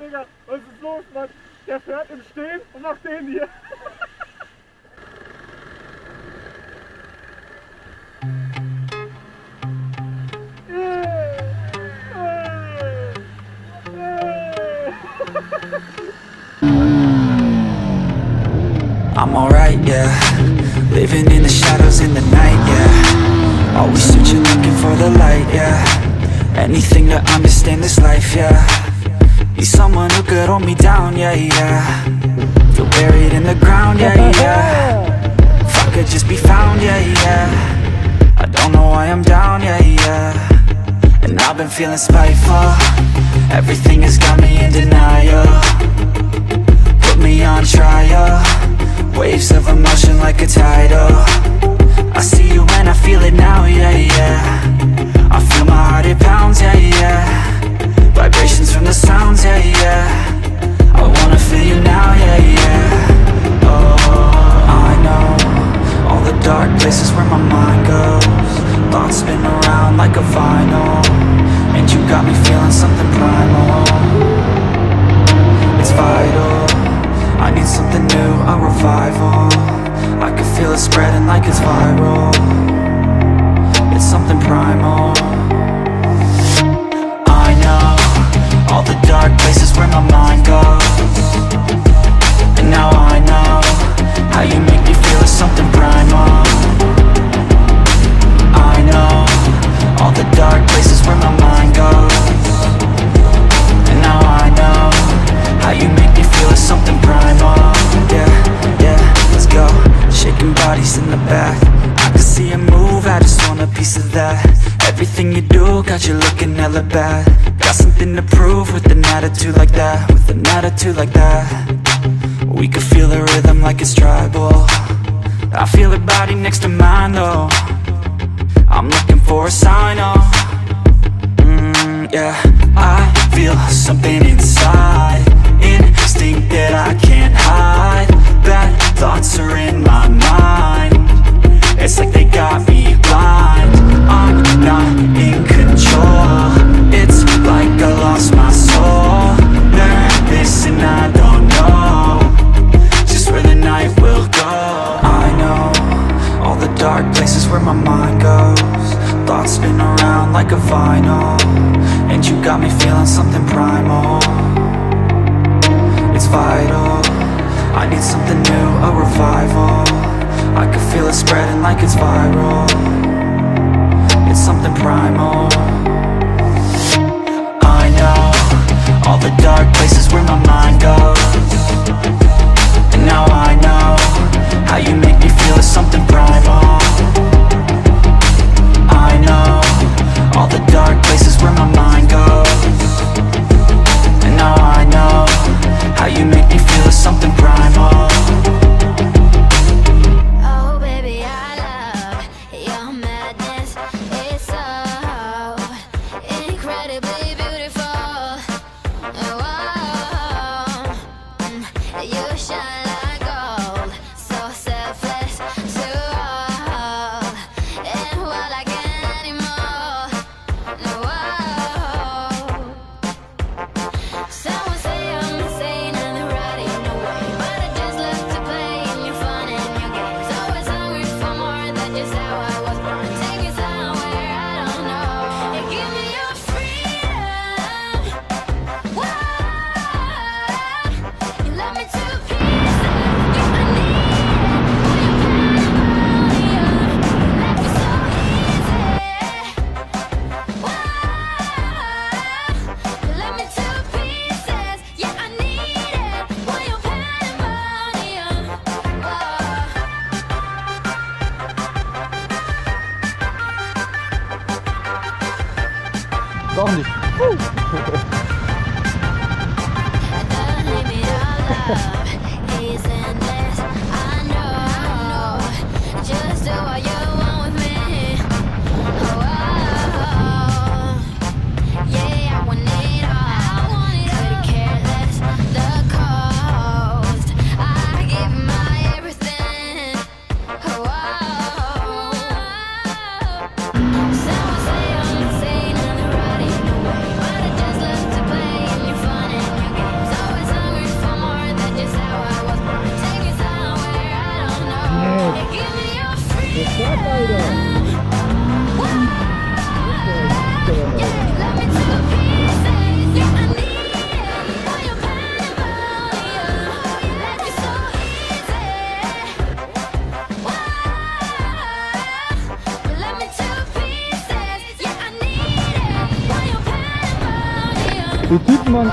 Digga, was ist los, Mann? Der fährt im Stehen und macht den hier. I'm alright, yeah. Living in the shadows in the night, yeah. Always searching, looking for the light, yeah. Anything to understand this life, yeah. Need someone who could hold me down, yeah, yeah. Feel buried in the ground, yeah, yeah. If I could just be found, yeah, yeah. I don't know why I'm down, yeah, yeah. And I've been feeling spiteful. Everything has got me in denial. Put me on trial. Waves of emotion like a tidal. I see you and I feel it now, yeah, yeah. I feel my heart, it pounds, yeah, yeah. Vibrations from the sounds, yeah, yeah. I wanna feel you now, yeah, yeah. Oh, I know all the dark places where my mind goes. Thoughts spin around like a vinyl. And you got me feeling something primal. It's vital, I need something new, a revival. I can feel it spreading like it's viral. It's something primal. I know all the dark places where my mind goes. And now I know how you make me feel it's something primal. I know all the dark places where my mind goes. And now I know how you make me feel it's something primal. Yeah, yeah, let's go. Shaking bodies in the back, I can see you move, I just want a piece of that. Everything you do got you looking hella bad. Got something to prove with an attitude like that. With an attitude like that, we could feel the rhythm like it's tribal. I feel her body next to mine though. I'm looking for a sign, oh. Yeah, I feel something inside. Instinct that I can't hide. Bad thoughts are in my mind. It's like they got me blind. I'm not in control. It's like I lost my soul. Nervous and I don't know just where the night will go. I know all the dark places where my mind goes. Thoughts spin around like a vinyl. And you got me feeling something primal. It's vital, I need something new, a revival. I can feel it spreading like it's viral. It's something primal. I know all the dark places where my mind goes. And now I know how you make me feel it's something primal. I know all the dark places where my mind goes. And now I know how you make me feel it's something primal. Oh baby, I love your madness. It's so incredibly beautiful. Oh, you shine like gold, so selfless to all. And while I can't anymore, no. Someone say I'm insane and they're right in the way, but I just love to play in your fun and your games. Always hungry for more, that's just how I was born. Take me somewhere I don't know and give me your freedom. Whoa, you love me to pieces, yeah I need it. All your paranoia, life is so easy. Whoa, you love me to pieces, yeah I need it. All your paranoia, Doch nicht. the limit of love is endless. I know, just do what you want with me. Oh, yeah, I want it all. Couldn't care less. The cost, I give my everything. Someone say I'm insane and they're right in the way, but I just love to play in your fun and your games. Die Typen